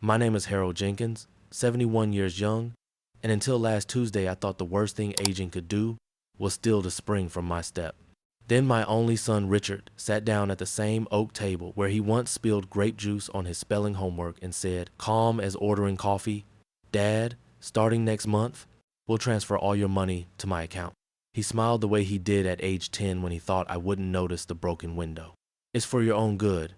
My name is Harold Jenkins, 71 years young, and until last Tuesday I thought the worst thing aging could do was steal the spring from my step. Then my only son Richard sat down at the same oak table where he once spilled grape juice on his spelling homework and said, calm as ordering coffee, "Dad, starting next month, we'll transfer all your money to my account." He smiled the way he did at age 10 when he thought I wouldn't notice the broken window. "It's for your own good.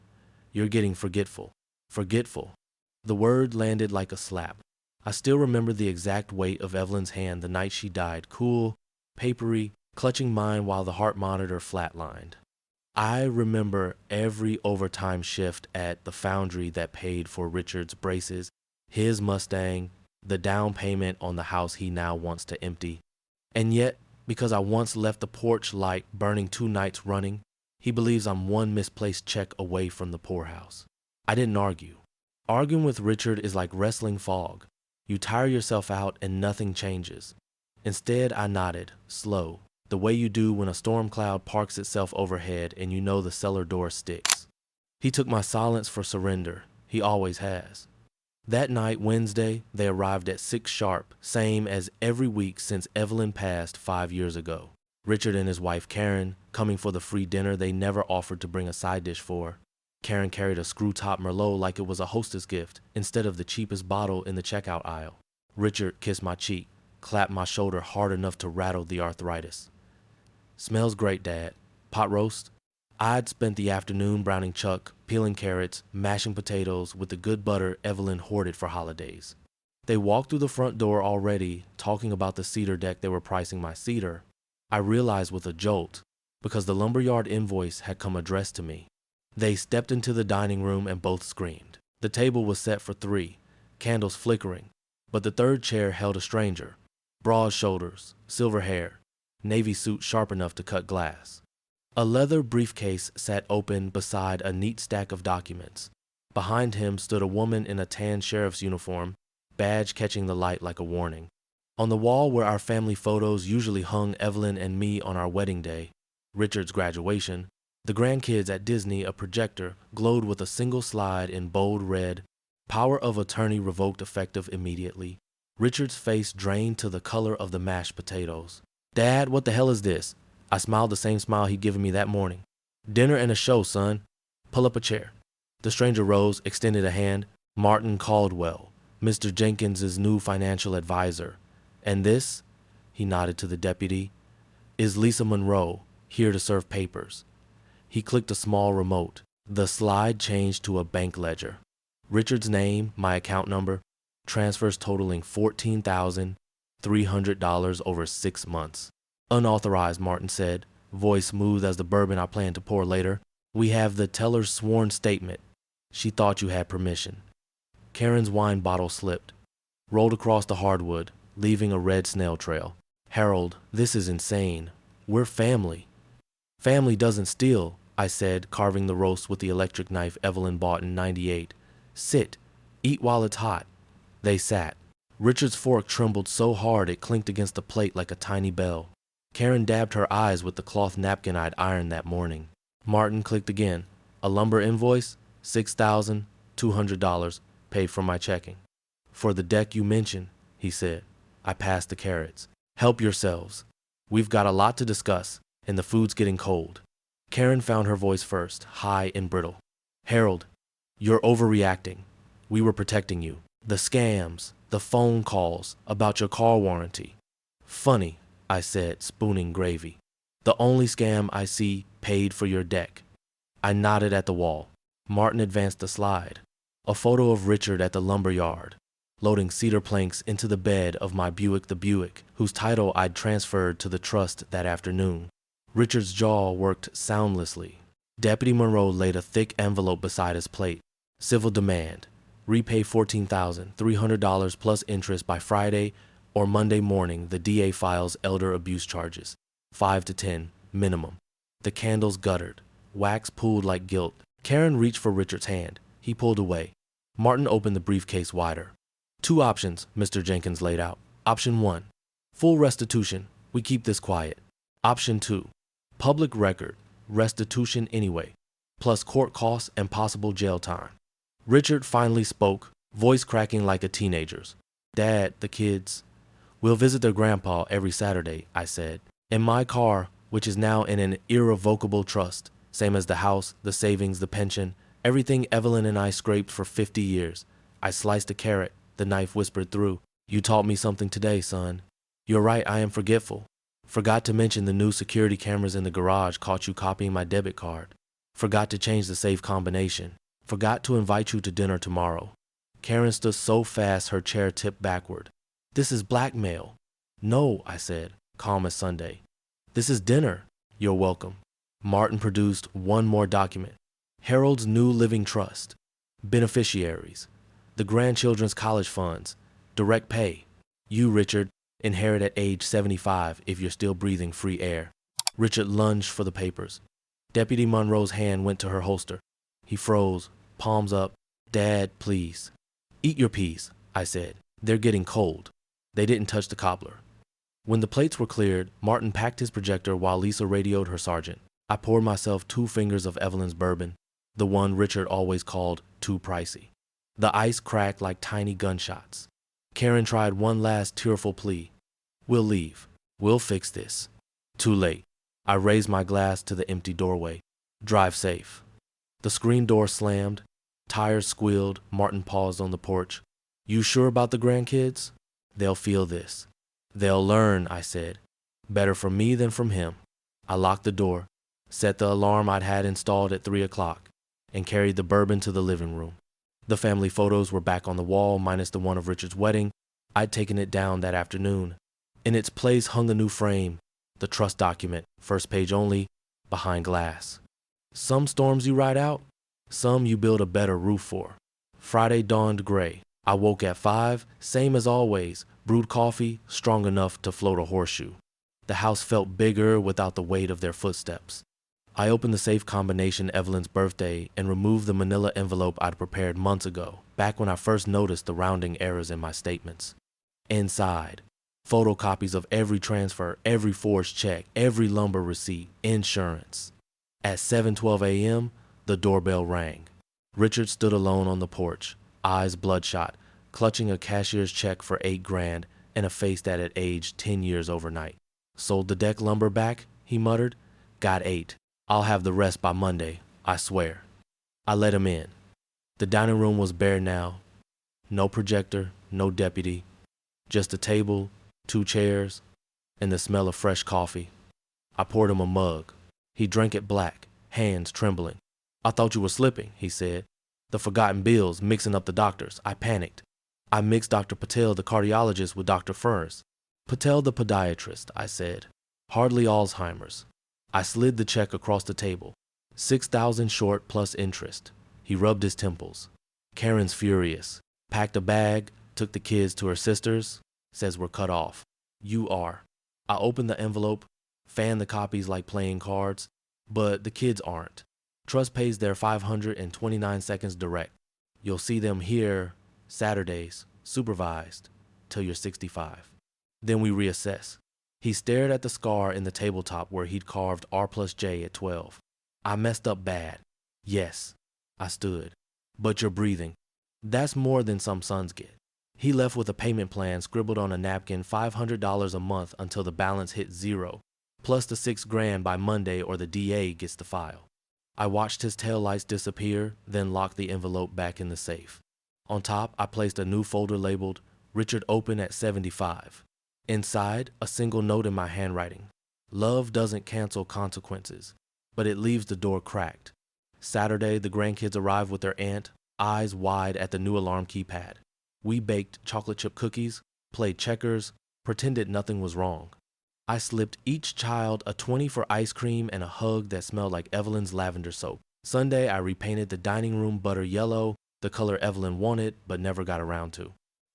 You're getting forgetful." Forgetful. The word landed like a slap. I still remember the exact weight of Evelyn's hand the night she died, cool, papery, clutching mine while the heart monitor flatlined. I remember every overtime shift at the foundry that paid for Richard's braces, his Mustang, the down payment on the house he now wants to empty. And yet, because I once left the porch light burning 2 nights running, he believes I'm one misplaced check away from the poorhouse. I didn't argue. Arguing with Richard is like wrestling fog. You tire yourself out and nothing changes. Instead, I nodded, slow, the way you do when a storm cloud parks itself overhead and you know the cellar door sticks. He took my silence for surrender. He always has. That night, Wednesday, they arrived at 6 sharp, same as every week since Evelyn passed 5 years ago. Richard and his wife Karen, coming for the free dinner they never offered to bring a side dish for. Karen carried a screw-top Merlot like it was a hostess gift instead of the cheapest bottle in the checkout aisle. Richard kissed my cheek, clapped my shoulder hard enough to rattle the arthritis. "Smells great, Dad. Pot roast?" I'd spent the afternoon browning chuck, peeling carrots, mashing potatoes with the good butter Evelyn hoarded for holidays. They walked through the front door already, talking about the cedar deck they were pricing my cedar. I realized with a jolt, because the lumberyard invoice had come addressed to me. They stepped into the dining room and both screamed. The table was set for 3, candles flickering, but the third chair held a stranger. Broad shoulders, silver hair, navy suit sharp enough to cut glass. A leather briefcase sat open beside a neat stack of documents. Behind him stood a woman in a tan sheriff's uniform, badge catching the light like a warning. On the wall where our family photos usually hung Evelyn and me on our wedding day, Richard's graduation, the grandkids at Disney, a projector glowed with a single slide in bold red, "Power of attorney revoked effective immediately." Richard's face drained to the color of the mashed potatoes. "Dad, what the hell is this?" I smiled the same smile he'd given me that morning. "Dinner and a show, son. Pull up a chair." The stranger rose, extended a hand. "Martin Caldwell, Mr. Jenkins's new financial advisor. And this," he nodded to the deputy, "is Lisa Monroe, here to serve papers." He clicked a small remote. The slide changed to a bank ledger. Richard's name, my account number, transfers totaling $14,300 over 6 months. "Unauthorized," Martin said, voice smooth as the bourbon I planned to pour later. "We have the teller's sworn statement. She thought you had permission." Karen's wine bottle slipped, rolled across the hardwood, leaving a red snail trail. "Harold, this is insane. We're family." "Family doesn't steal," I said, carving the roast with the electric knife Evelyn bought in '98. "Sit. Eat while it's hot." They sat. Richard's fork trembled so hard it clinked against the plate like a tiny bell. Karen dabbed her eyes with the cloth napkin I'd ironed that morning. Martin clicked again. "A lumber invoice? $6,200, paid from my checking." "For the deck you mentioned," he said. I passed the carrots. "Help yourselves. We've got a lot to discuss, and the food's getting cold." Karen found her voice first, high and brittle. "Harold, you're overreacting. We were protecting you. The scams, the phone calls about your car warranty." "Funny," I said, spooning gravy. "The only scam I see paid for your deck." I nodded at the wall. Martin advanced the slide. A photo of Richard at the lumber yard, loading cedar planks into the bed of my Buick the Buick, whose title I'd transferred to the trust that afternoon. Richard's jaw worked soundlessly. Deputy Monroe laid a thick envelope beside his plate. "Civil demand. Repay $14,300 plus interest by Friday or Monday morning. The DA files elder abuse charges. 5 to 10, minimum." The candles guttered. Wax pooled like guilt. Karen reached for Richard's hand. He pulled away. Martin opened the briefcase wider. "2 options," Mr. Jenkins laid out. "Option 1, full restitution. We keep this quiet. Option 2, public record, restitution anyway, plus court costs and possible jail time." Richard finally spoke, voice cracking like a teenager's. Dad, the kids, we'll visit their grandpa every Saturday, I said. In my car, which is now in an irrevocable trust, same as the house, the savings, the pension, everything Evelyn and I scraped for 50 years. I sliced a carrot, the knife whispered through. You taught me something today, son. You're right, I am forgetful. Forgot to mention the new security cameras in the garage caught you copying my debit card. Forgot to change the safe combination. Forgot to invite you to dinner tomorrow. Karen stood so fast her chair tipped backward. This is blackmail. No, I said, calm as Sunday. This is dinner. You're welcome. Martin produced one more document. Harold's new living trust. Beneficiaries. The grandchildren's college funds. Direct pay. You, Richard, inherit at age 75 if you're still breathing free air. Richard lunged for the papers. Deputy Monroe's hand went to her holster. He froze, palms up. Dad, please. Eat your peas, I said. They're getting cold. They didn't touch the cobbler. When the plates were cleared, Martin packed his projector while Lisa radioed her sergeant. I poured myself 2 fingers of Evelyn's bourbon, the one Richard always called too pricey. The ice cracked like tiny gunshots. Karen tried one last tearful plea. We'll leave. We'll fix this. Too late. I raised my glass to the empty doorway. Drive safe. The screen door slammed. Tires squealed. Martin paused on the porch. You sure about the grandkids? They'll feel this. They'll learn, I said. Better from me than from him. I locked the door, set the alarm I'd had installed at 3 o'clock, and carried the bourbon to the living room. The family photos were back on the wall, minus the one of Richard's wedding. I'd taken it down that afternoon. In its place hung a new frame, the trust document, first page only, behind glass. Some storms you ride out, some you build a better roof for. Friday dawned gray. I woke at 5, same as always, brewed coffee, strong enough to float a horseshoe. The house felt bigger without the weight of their footsteps. I opened the safe combination Evelyn's birthday and removed the manila envelope I'd prepared months ago, back when I first noticed the rounding errors in my statements. Inside, photocopies of every transfer, every forged check, every lumber receipt, insurance. At 7:12 a.m., the doorbell rang. Richard stood alone on the porch, eyes bloodshot, clutching a cashier's check for $8,000 and a face that had aged 10 years overnight. Sold the deck lumber back, he muttered. Got 8. I'll have the rest by Monday, I swear. I let him in. The dining room was bare now. No projector, no deputy. Just a table, 2 chairs, and the smell of fresh coffee. I poured him a mug. He drank it black, hands trembling. I thought you were slipping, he said. The forgotten bills, mixing up the doctors. I panicked. I mixed Dr. Patel, the cardiologist, with Dr. Furs. Patel, the podiatrist, I said. Hardly Alzheimer's. I slid the check across the table. $6,000 short plus interest. He rubbed his temples. Karen's furious. Packed a bag, took the kids to her sister's, says we're cut off. You are. I opened the envelope, fanned the copies like playing cards, but the kids aren't. Trust pays their 529 seconds direct. You'll see them here Saturdays, supervised, till you're 65. Then we reassess. He stared at the scar in the tabletop where he'd carved R+J at 12. I messed up bad. Yes. I stood. But you're breathing. That's more than some sons get. He left with a payment plan scribbled on a napkin, $500 a month until the balance hit 0, plus the $6,000 by Monday or the DA gets the file. I watched his taillights disappear, then locked the envelope back in the safe. On top, I placed a new folder labeled Richard Open at 75. Inside, a single note in my handwriting. Love doesn't cancel consequences, but it leaves the door cracked. Saturday, the grandkids arrived with their aunt, eyes wide at the new alarm keypad. We baked chocolate chip cookies, played checkers, pretended nothing was wrong. I slipped each child a 20 for ice cream and a hug that smelled like Evelyn's lavender soap. Sunday, I repainted the dining room butter yellow, the color Evelyn wanted but never got around to.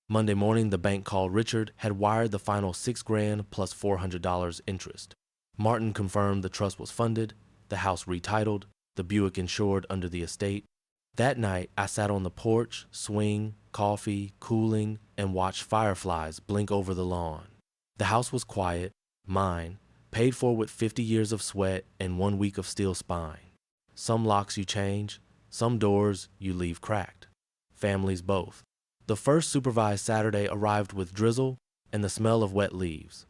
Monday morning, the bank called Richard, had wired the final $6,000 plus $400 interest. Martin confirmed the trust was funded, the house retitled, the Buick insured under the estate. That night, I sat on the porch, swing, coffee, cooling, and watched fireflies blink over the lawn. The house was quiet, mine, paid for with 50 years of sweat and 1 week of steel spine. Some locks you change, some doors you leave cracked. Families both. The first supervised Saturday arrived with drizzle and the smell of wet leaves.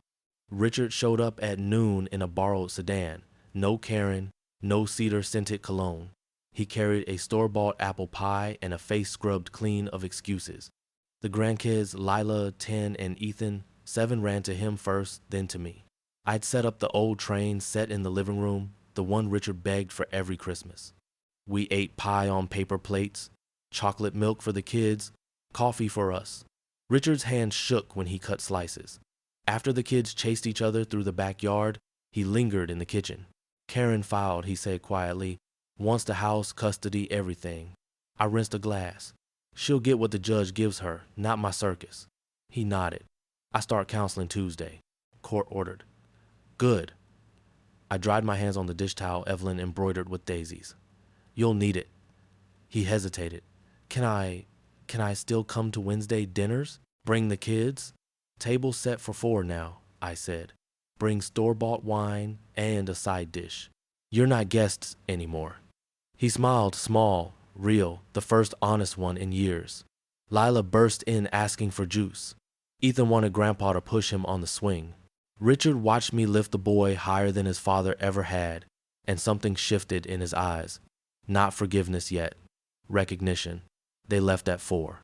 Richard showed up at noon in a borrowed sedan. No Karen, no cedar-scented cologne. He carried a store-bought apple pie and a face scrubbed clean of excuses. The grandkids, Lila, 10, and Ethan, 7, ran to him first, then to me. I'd set up the old train set in the living room, the one Richard begged for every Christmas. We ate pie on paper plates, chocolate milk for the kids, coffee for us. Richard's hand shook when he cut slices. After the kids chased each other through the backyard, he lingered in the kitchen. Karen filed, he said quietly. Wants the house, custody, everything. I rinsed a glass. She'll get what the judge gives her, not my circus. He nodded. I start counseling Tuesday. Court ordered. Good. I dried my hands on the dish towel Evelyn embroidered with daisies. You'll need it. He hesitated. Can I still come to Wednesday dinners? Bring the kids? Table set for 4 now, I said. Bring store-bought wine and a side dish. You're not guests anymore. He smiled, small, real, the first honest one in years. Lila burst in asking for juice. Ethan wanted Grandpa to push him on the swing. Richard watched me lift the boy higher than his father ever had, and something shifted in his eyes. Not forgiveness yet. Recognition. They left at 4.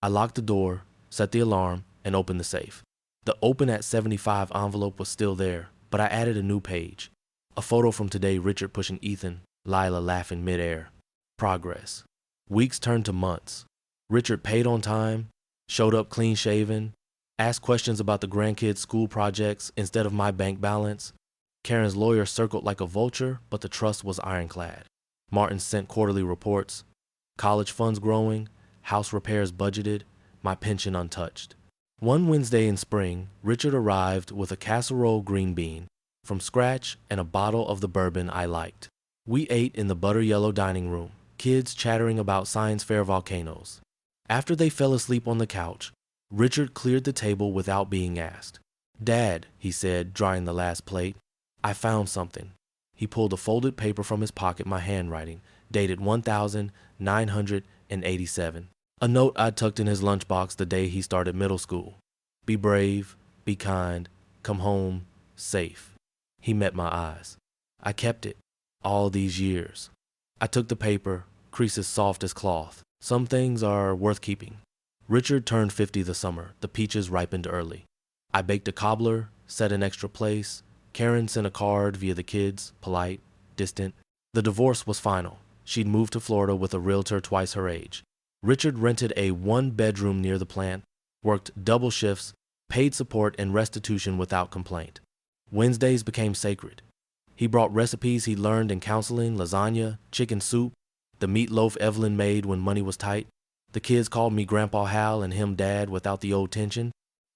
I locked the door, set the alarm, and opened the safe. The open at 75 envelope was still there, but I added a new page. A photo from today, Richard pushing Ethan, Lila laughing midair. Progress. Weeks turned to months. Richard paid on time, showed up clean-shaven, asked questions about the grandkids' school projects instead of my bank balance. Karen's lawyer circled like a vulture, but the trust was ironclad. Martin sent quarterly reports. College funds growing, house repairs budgeted, my pension untouched. One Wednesday in spring, Richard arrived with a casserole green bean from scratch and a bottle of the bourbon I liked. We ate in the butter-yellow dining room, kids chattering about science fair volcanoes. After they fell asleep on the couch, Richard cleared the table without being asked. Dad, he said, drying the last plate, I found something. He pulled a folded paper from his pocket, my handwriting, dated 1987. A note I'd tucked in his lunchbox the day he started middle school. Be brave, be kind, come home, safe. He met my eyes. I kept it, all these years. I took the paper, creases soft as cloth. Some things are worth keeping. Richard turned 50 this summer. The peaches ripened early. I baked a cobbler, set an extra place. Karen sent a card via the kids, polite, distant. The divorce was final. She'd moved to Florida with a realtor twice her age. Richard rented a 1-bedroom near the plant, worked double shifts, paid support and restitution without complaint. Wednesdays became sacred. He brought recipes he learned in counseling, lasagna, chicken soup, the meatloaf Evelyn made when money was tight. The kids called me Grandpa Hal and him Dad without the old tension.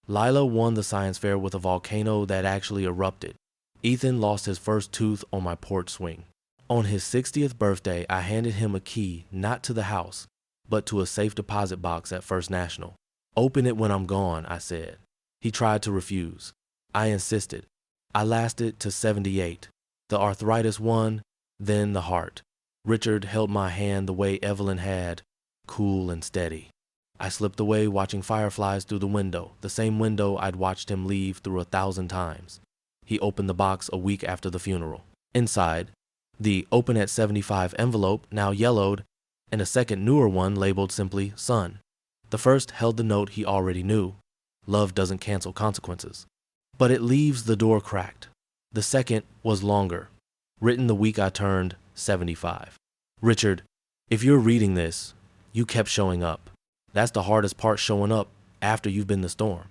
Lila won the science fair with a volcano that actually erupted. Ethan lost his first tooth on my porch swing. On his 60th birthday, I handed him a key, not to the house, but to a safe deposit box at First National. Open it when I'm gone, I said. He tried to refuse. I insisted. I lasted to 78. The arthritis won, then the heart. Richard held my hand the way Evelyn had, cool and steady. I slipped away watching fireflies through the window, the same window I'd watched him leave through 1,000 times. He opened the box a week after the funeral. Inside, the open at 75 envelope, now yellowed, and a second newer one labeled simply Son. The first held the note he already knew. Love doesn't cancel consequences. But it leaves the door cracked. The second was longer, written the week I turned 75. Richard, if you're reading this, you kept showing up. That's the hardest part, showing up after you've been the storm.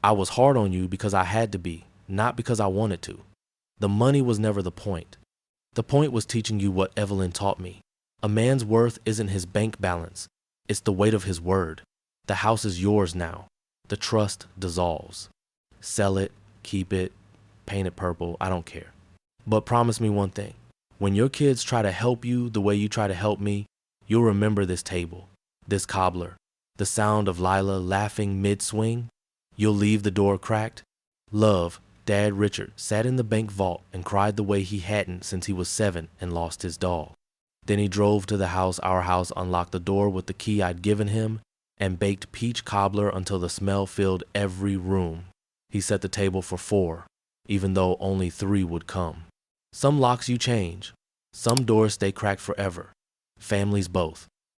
I was hard on you because I had to be, not because I wanted to. The money was never the point. The point was teaching you what Evelyn taught me. A man's worth isn't his bank balance. It's the weight of his word. The house is yours now. The trust dissolves. Sell it, keep it, paint it purple, I don't care. But promise me one thing. When your kids try to help you the way you try to help me, you'll remember this table, this cobbler, the sound of Lila laughing mid-swing. You'll leave the door cracked. Love, Dad. Richard sat in the bank vault and cried the way he hadn't since he was 7 and lost his doll. Then he drove to the house, our house, unlocked the door with the key I'd given him, and baked peach cobbler until the smell filled every room. He set the table for 4, even though only 3 would come. Some locks you change. Some doors stay cracked forever. Families both.